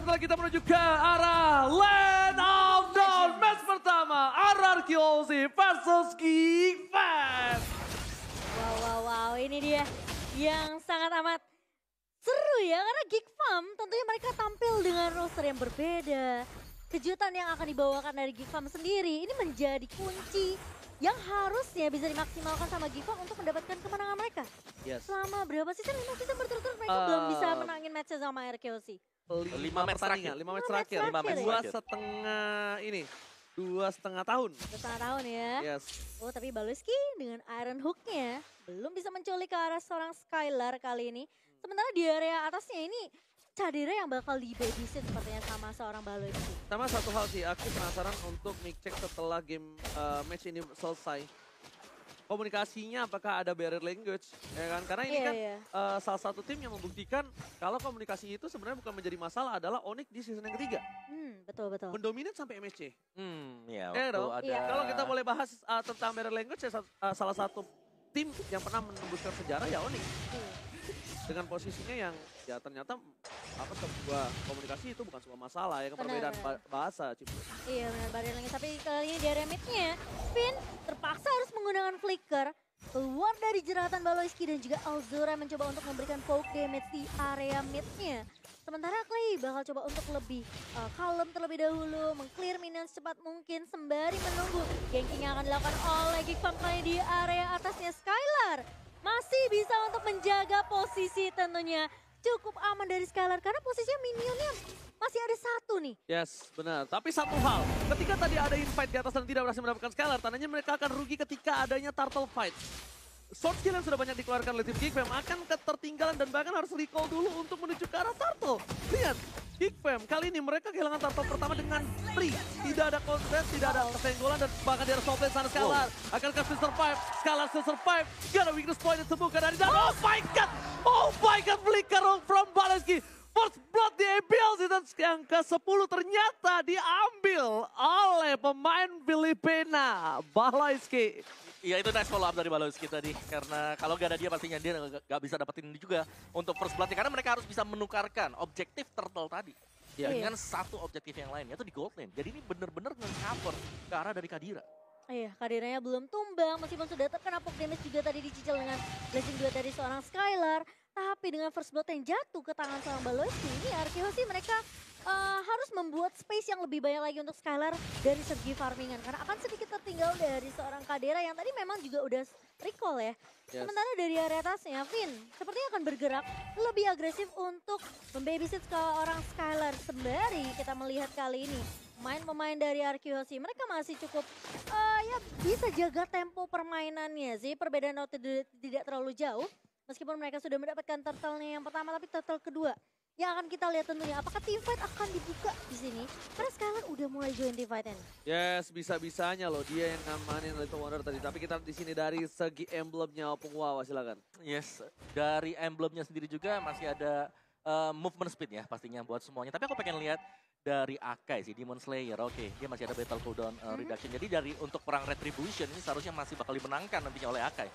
setelah kita menuju ke arah Land of Dawn. Match pertama, RRQ Aussie versus Geekfam. Wow, ini dia yang sangat amat seru ya. Karena Geekfam tentunya mereka tampil dengan roster yang berbeda. Kejutan yang akan dibawakan dari Geekfam sendiri ini menjadi kunci yang harusnya bisa dimaksimalkan sama Geekfam untuk mendapatkan kemenangan mereka. Yes. Selama berapa season? 5 season berturut-turut mereka belum bisa menangin match sama RKOC. 5 match terakhir. 5 match terakhir. 2,5 tahun. 2,5 tahun ya. Yes. Oh tapi Baloyski dengan Iron Hook-nya belum bisa menculik ke arah seorang Skylar kali ini. Sementara di area atasnya ini Cadira yang bakal di babysit sepertinya sama seorang Baloyski. Sama satu hal sih, aku penasaran untuk mic check setelah game match ini selesai. Komunikasinya apakah ada barrier language, ya kan? Karena ini kan salah satu tim yang membuktikan kalau komunikasi itu sebenarnya bukan menjadi masalah adalah Onyx di season yang ketiga. Betul. Mendominat sampai MSC. Ya, Iya. Kalau kita boleh bahas tentang barrier language, ya, salah satu tim yang pernah menembuskan sejarah ya Onyx. Dengan posisinya yang ya ternyata sebuah komunikasi itu bukan sebuah masalah ya, perbedaan bahasa. Iya benar barrier language, tapi kali ini di area mid-nya Finn terpaksa harus menggunakan flicker keluar dari jeratan Baloyski dan juga Alzora mencoba untuk memberikan poke damage di area mid-nya. Sementara Clay bakal coba untuk lebih kalem terlebih dahulu, meng-clear minion secepat mungkin sembari menunggu ganking yang akan dilakukan oleh Geekfam kali di area atasnya. Skylar masih bisa untuk menjaga posisi tentunya cukup aman dari Skylar karena posisinya minionnya masih ada satu nih. Yes, benar. Tapi satu hal, ketika tadi ada invite di atas dan tidak berhasil mendapatkan Skylar, tandanya mereka akan rugi ketika adanya turtle fight. Sword skill yang sudah banyak dikeluarkan oleh tim Geekfam akan ketertinggalan dan bahkan harus recall dulu untuk menuju ke arah turtle. Lihat, Geekfam kali ini mereka kehilangan turtle pertama dengan free. Tidak ada contest, tidak ada kesenggolan dan bahkan di arah top lane sana Skylar. Akankah still survive? Skylar still survive. Gak ada weakness point ditemukan dari dan oh my god, flicker from Baloyski. First blood di ABL season yang ke-10 ternyata diambil oleh pemain Filipina, Baloyski. Iya itu nice follow up dari Baloyski tadi. Karena kalau gak ada dia pastinya dia gak bisa dapetin ini juga untuk first blood. Karena mereka harus bisa menukarkan objektif turtle tadi. Dengan satu objektif yang lain, yaitu di gold lane. Jadi ini bener-bener nge-cover ke arah dari Kadira. Iya, Kadiranya belum tumbang meskipun sudah terkena poke damage juga tadi dicicil dengan blessing 2 dari seorang Skylar. Tapi dengan first blood yang jatuh ke tangan seorang Baloyski, ini RKO sih mereka harus membuat space yang lebih banyak lagi untuk Skylar dari segi farmingan. Karena akan sedikit tertinggal dari seorang Kadira yang tadi memang juga udah recall ya. Sementara dari area atasnya, Finn sepertinya akan bergerak lebih agresif untuk membabysit ke orang Skylar. Sembari kita melihat kali ini pemain dari RQC mereka masih cukup ya bisa jaga tempo permainannya sih. Perbedaan tidak terlalu jauh. Meskipun mereka sudah mendapatkan turtle-nya yang pertama, tapi turtle kedua yang akan kita lihat tentunya apakah teamfight akan dibuka di sini. Karena Skylar udah mulai join teamfight ini. Yes, bisa-bisanya loh dia yang ngamanin Little Wonder tadi. Tapi kita di sini dari segi emblemnya Opung Wawa, silakan. Yes, dari emblemnya sendiri juga masih ada movement speed ya pastinya buat semuanya. Tapi aku pengen lihat dari Akai sih, Demon Slayer. Oke, dia masih ada battle cooldown reduction. Jadi dari untuk perang Retribution ini seharusnya masih bakal dimenangkan nantinya oleh Akai.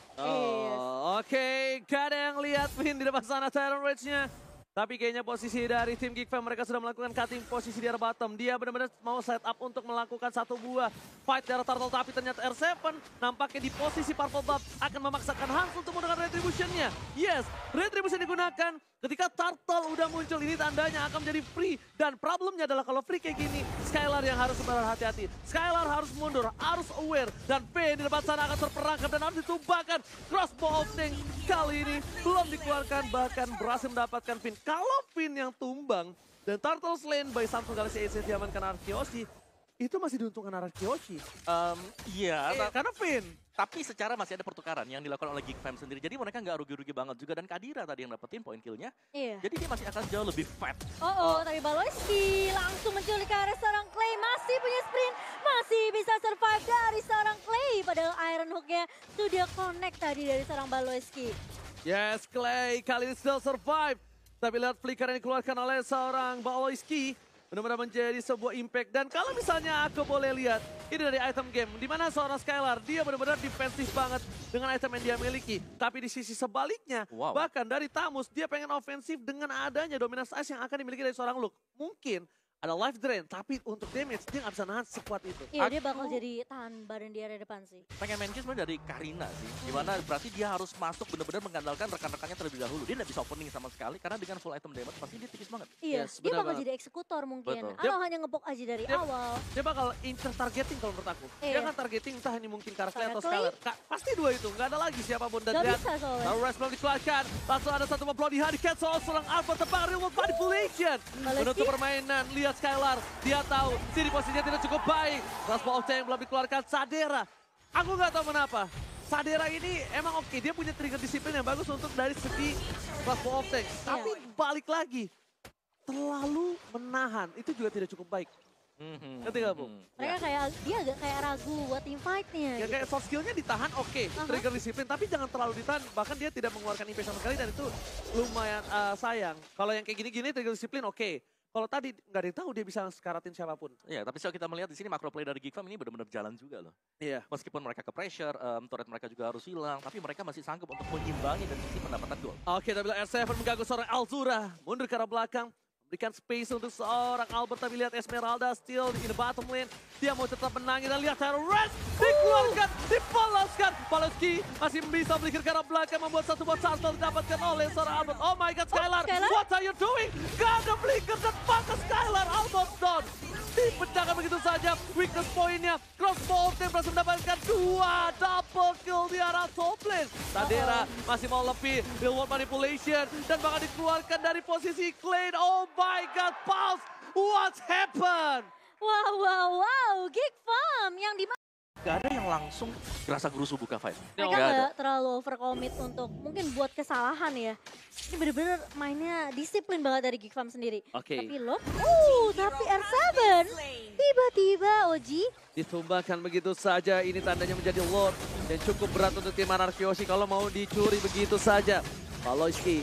Oke, gak ada yang lihat Vin di depan sana Tyrant Rage-nya. Tapi kayaknya posisi dari tim Geekfam mereka sudah melakukan cutting posisi di arah bottom. Dia benar-benar mau set up untuk melakukan satu buah fight di arah turtle. Tapi ternyata R7 nampaknya di posisi Purple Buff akan memaksakan Hans untuk menggunakan Retribution-nya. Yes, Retribution digunakan. Ketika turtle udah muncul ini tandanya akan menjadi free. Dan problemnya adalah kalau free kayak gini, Skylar yang harus berhati-hati. Skylar harus mundur, harus aware. Dan P di depan sana akan terperangkap dan harus ditumbangkan. Crossbow opening kali ini belum dikeluarkan, bahkan berhasil mendapatkan Finn. Kalau Finn yang tumbang dan turtle slain by Samsung Galaxy AC diamankan Arkeoshi, itu masih diuntungkan Arkeoshi. Iya, karena Finn. Tapi secara masih ada pertukaran yang dilakukan oleh Geekfam sendiri. Jadi mereka nggak rugi-rugi banget juga. Dan Kadira tadi yang dapetin poin killnya. Jadi dia masih akan jauh lebih fat. Tapi Baloyski langsung menculik ke arah seorang Clay. Masih punya sprint. Masih bisa survive dari seorang Clay. Padahal Iron Hook-nya sudah connect tadi dari seorang Baloyski. Yes, Clay kali ini still survive. Tapi lihat flicker yang dikeluarkan oleh seorang Baloyski. benar-benar menjadi sebuah impact. Dan kalau misalnya aku boleh lihat, ini dari item game, di mana seorang Skylar, dia benar-benar defensif banget dengan item yang dia miliki. Tapi di sisi sebaliknya, bahkan dari Tamus, dia pengen ofensif dengan adanya dominance ice yang akan dimiliki dari seorang Luke. Mungkin ada life drain, tapi untuk damage dia nggak bisa nahan sekuat itu. Iya, dia bakal jadi tahan badan di area depan sih. Pengen mention sebenarnya dari Karina sih. Dimana berarti dia harus masuk benar-benar mengandalkan rekan-rekannya terlebih dahulu. Dia nggak bisa opening sama sekali karena dengan full item damage pasti dia tipis banget. Iya, Yes, dia benar bakal banget. jadi eksekutor mungkin. Betul. Atau hanya ngepok aja dari awal. Dia bakal incer targeting kalau menurut aku. Dia Iya. akan targeting entah ini mungkin Karakter atau Clay. Skylar. Pasti dua itu, nggak ada lagi siapapun. Dan Gak lihat, bisa soalnya. lalu Rest belum dikeluarkan. Langsung ada satu memblodihan di cancel seorang Alpha tebang real world manipulation. Baleski. Menutup permainan, lihat Skylar. Dia tahu sini posisinya tidak cukup baik. Raspa of Tank belum dikeluarkan. Sadera, aku nggak tahu kenapa. Sadera ini emang oke, dia punya trigger disiplin yang bagus untuk dari segi Raspa of Tank. Tapi balik lagi, terlalu menahan. Itu juga tidak cukup baik. Ngerti gak, Bu? Mereka kayak, dia agak kayak ragu buat team fight-nya. Ya gitu. kayak soft skillnya ditahan oke, trigger disiplin, tapi jangan terlalu ditahan. Bahkan dia tidak mengeluarkan impact sama sekali dan itu lumayan sayang. Kalau yang kayak gini-gini trigger disiplin oke. Kalau tadi nggak ada yang tahu dia bisa sekaratin siapapun. Iya, tapi kalau kita melihat di sini macro play dari Geekfam ini benar-benar jalan juga loh. Iya. Meskipun mereka ke pressure, turret mereka juga harus hilang, tapi mereka masih sanggup untuk mengimbangi dari sisi pendapatan gol. Oke, tapi R7 mengganggu seorang Alzura. Mundur ke arah belakang. Berikan space untuk seorang Albert, tapi lihat Esmeralda still in the bottom lane. Dia mau tetap menangin dan lihat Terrorist dikeluarkan, dipoloskan. Paleski masih bisa berikan ke arah belakang, membuat satu buat shuttle didapatkan oleh seorang Albert. Oh my god, Skylar, Skylar? what are you doing? Gak ada blinker dan pakai Skylar, Albert down. Dipecahkan begitu saja, weakness poinnya. Crossbow of them berhasil mendapatkan 2 double kill di arah top lane. Sadera masih mau lebih, real world manipulation. Dan bakal dikeluarkan dari posisi Clay. Oh my god, Pulse, what happened? Wow, Geek Farm yang di Gak ada yang langsung gerasa gerusu buka fight. mereka Gak ada. nggak terlalu overcommit untuk mungkin buat kesalahan ya. Ini bener-bener mainnya disiplin banget dari Geek Farm sendiri. Oke. Tapi lo, tapi R7 tiba-tiba Oji. Ditumbangkan begitu saja, ini tandanya menjadi Lord. Dan cukup berat untuk tim Anarkyoshi kalau mau dicuri begitu saja. Paloyski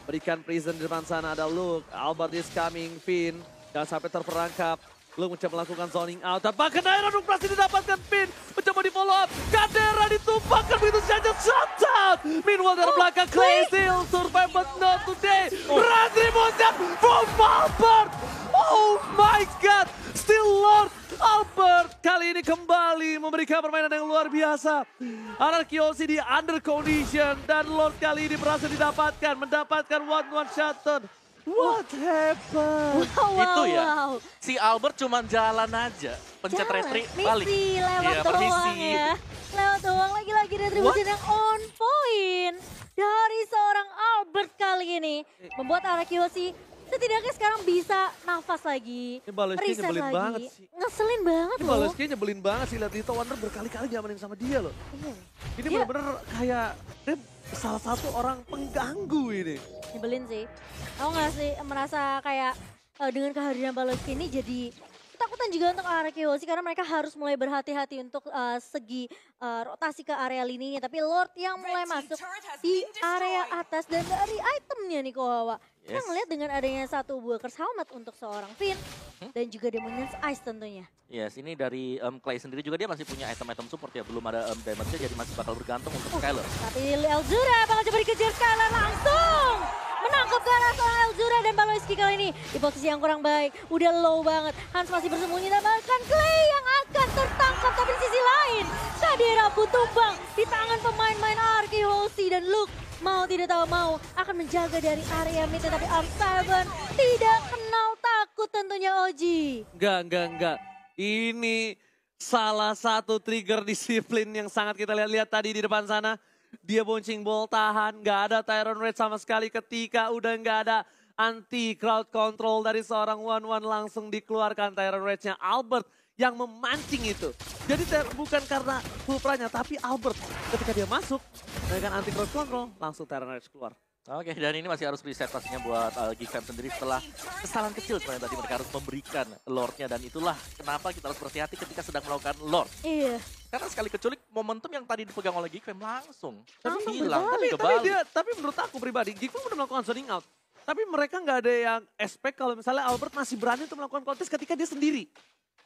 berikan prison di depan sana, ada Luke. Albert is coming, Finn. Jangan sampai terperangkap. Luke mencoba melakukan zoning out. Dan bahkan Iron Luke berhasil didapatkan Finn. Mencoba di follow up. Kadera ditumbangkan begitu saja. Shut out. Meanwhile dari belakang Clay still survive but not today. Retribution from Albert. Oh my god. Still Lord Albert kali ini kembali memberikan permainan yang luar biasa. Anarkyoshi di under condition dan Lord kali ini berhasil mendapatkan one shutdown. What happened? Itu ya. Wow. Si Albert cuma jalan aja, pencet Jalan. retri, balik. Misi lewat Iya, doang permisi. ya. Lewat doang lagi-lagi retribution yang on point. Dari seorang Albert kali ini. Membuat Anarkyoshi setidaknya sekarang bisa nafas lagi. Ini Baleski reset nyebelin lagi. banget sih. Ngeselin banget Ini loh. Baleski nyebelin banget sih. Lihat Lito Wonder berkali-kali diamanin sama dia loh. Iya. Ini Dia- bener-bener kayak dia salah satu orang pengganggu ini. Nyebelin sih. Aku nggak sih merasa kayak dengan kehadiran Baleski ini jadi ketakutan juga untuk Anarkyoshi karena mereka harus mulai berhati-hati untuk segi rotasi ke area lininya. Tapi Lord yang mulai masuk di area atas dan dari itemnya nih Kowawa. Kita Yes. ngeliat dengan adanya satu buah curse helmet untuk seorang Finn dan juga Demon's Ice tentunya. Yes, ini dari Clay sendiri juga dia masih punya item-item support ya. Belum ada damage-nya jadi masih bakal bergantung untuk Skylar. Tapi Elzura bakal coba dikejar Skylar langsung. Menangkap ke arah seorang Elzura dan Baloyski kali ini di posisi yang kurang baik. Udah low banget. Hans masih bersembunyi dan bahkan Clay yang akan tertangkap. Tapi di sisi lain, Kadera pun tumbang di tangan pemain-main Anarkyoshi dan Luke. Mau tidak tahu mau akan menjaga dari area mid. Tapi R7 tidak kenal takut tentunya Oji. Enggak. Ini salah satu trigger disiplin yang sangat kita lihat tadi di depan sana. Dia bouncing ball tahan, nggak ada Tyrant Rage sama sekali ketika udah nggak ada anti crowd control dari seorang one-one langsung dikeluarkan Tyrant Rage-nya Albert yang memancing itu. Jadi bukan karena full pranya, tapi Albert ketika dia masuk dengan anti crowd control langsung Tyrant Rage keluar. Oke, dan ini masih harus reset pastinya buat Geekfam sendiri setelah kesalahan kecil sebenarnya tadi mereka harus memberikan Lordnya. Dan itulah kenapa kita harus berhati-hati ketika sedang melakukan Lord. Iya. Karena sekali keculik momentum yang tadi dipegang oleh Geekfam langsung Langsung hilang, berbalik. kebalik. Tapi menurut aku pribadi, Geekfam udah melakukan zoning out. Tapi mereka nggak ada yang expect kalau misalnya Albert masih berani untuk melakukan kontes ketika dia sendiri.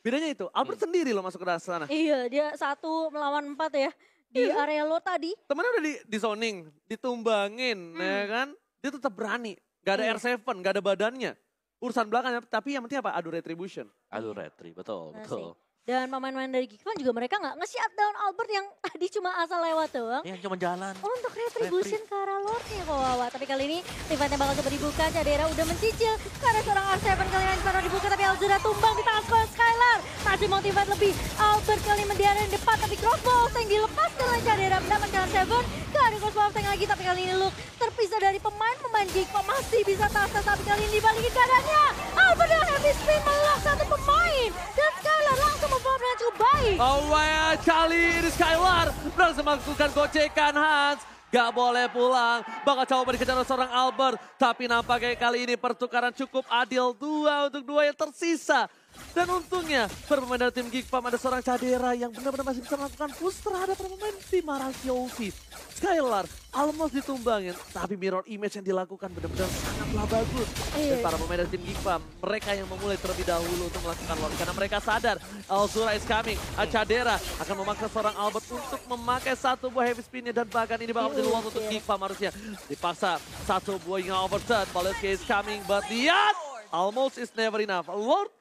Bedanya itu, Albert sendiri loh masuk ke sana. Iya, dia 1 melawan 4 ya. Di area lo tadi. Temennya udah di zoning, ditumbangin, ya kan? Dia tetap berani. Gak ada Iya. R7, gak ada badannya. Urusan belakangnya, tapi yang penting apa? Adu retribution. Aduh retri, betul, Nah, betul. Dan pemain-pemain dari Geekfam juga mereka nggak nge-shutdown Albert yang tadi cuma asal lewat doang. Yang cuma jalan. Untuk retribution ke arah Lordnya kok Wawa. Tapi kali ini tim fightnya bakal coba dibuka. Cadera udah mencicil. Karena seorang R7 kali ini baru dibuka. Tapi Alzura tumbang di tangan sekolah Skylar. Masih mau tim fight lebih. Albert kali ini mendiara di depan. Tapi crossbow yang dilepaskan oleh Cadera. Mendapatkan R7. Gak ada crossbow yang lagi. Tapi kali ini Luke terpisah dari pemain-pemain Geekfam. Masih bisa tas-tas. Tapi kali ini dibalikin keadaannya. Albert dengan heavy spin melok satu pemain. Dan Skylar langsung memperoleh dengan cukup baik. Oh my, kali ini Skylar berhasil melakukan gocekan Hans. Gak boleh pulang, bakal coba dikejar oleh seorang Albert. Tapi nampaknya kali ini pertukaran cukup adil, 2 untuk 2 yang tersisa. Dan untungnya bermain dari tim Geekfam ada seorang Cadera yang benar-benar masih bisa melakukan push terhadap pemain tim Araki Ovi. Skylar almost ditumbangin, tapi mirror image yang dilakukan benar-benar sangatlah bagus. Dan para pemain dari tim Geekfam, mereka yang memulai terlebih dahulu untuk melakukan launch. Karena mereka sadar, Alzura is coming. Cadera akan memaksa seorang Albert untuk memakai 1 buah heavy spinnya. Dan bahkan ini bakal menjadi launch untuk Geekfam harusnya. Dipaksa 1 buah yang overturn. Paleski is coming, but lihat! Almost is never enough. Lord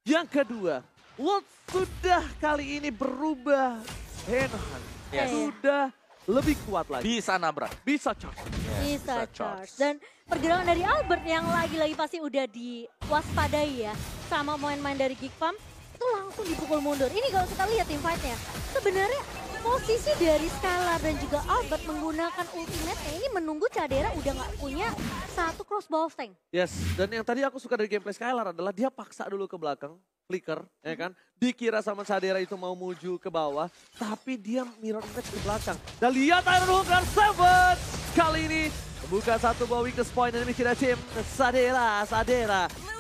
yang kedua, Lord sudah kali ini berubah hand-hand. Yes. Sudah lebih kuat lagi. Bisa nabrak. Bisa charge. Bisa charge. Dan pergerakan dari Albert yang lagi-lagi pasti udah diwaspadai ya. Sama pemain-pemain dari Geekfam itu langsung dipukul mundur. Ini kalau kita lihat tim fight-nya. Sebenarnya posisi dari Skylar dan juga Albert menggunakan ultimate-nya ini menunggu Cadera udah nggak punya 1 crossbow tank. Yes, dan yang tadi aku suka dari gameplay Skylar adalah dia paksa dulu ke belakang, flicker, ya kan? Dikira sama Cadera itu mau muju ke bawah, tapi dia mirror image ke belakang. Dan lihat Iron Hook dan Seven kali ini membuka 1 buah weakest point dan demi tim Cadera.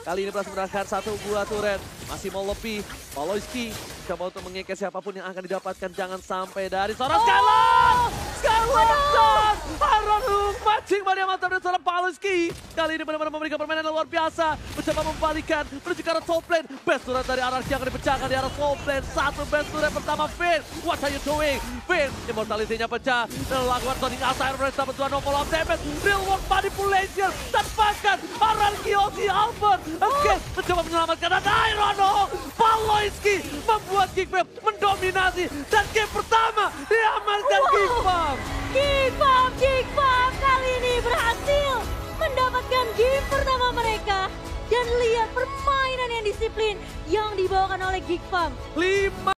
Kali ini berhasil mendapatkan 1 buah turret. Masih mau lebih, Paloyski coba untuk mengekes siapapun yang akan didapatkan. Jangan sampai dari seorang Skylar! Skylar dan Iron Hook mancing Maria mantap dan seorang Paloyski. Kali ini benar-benar memberikan permainan yang luar biasa. Mencoba membalikan menuju ke arah top lane. Best turret dari Anarchy akan dipecahkan di arah top lane. 1 best turret pertama Finn. What are you doing? Finn, immortality-nya pecah. Dan lakukan Sonic Assault Race dapat 2 no follow-up damage. Real world manipulation. Dan bahkan Anarchy Ozzy Albert. Oke, mencoba menyelamatkan dan Iron Hook. Paloyski membuat Geekfam mendominasi. Dan game pertama diamankan Geekfam. Geekfam kali ini berhasil mendapatkan game pertama mereka. Dan lihat permainan yang disiplin yang dibawakan oleh Geekfam. 5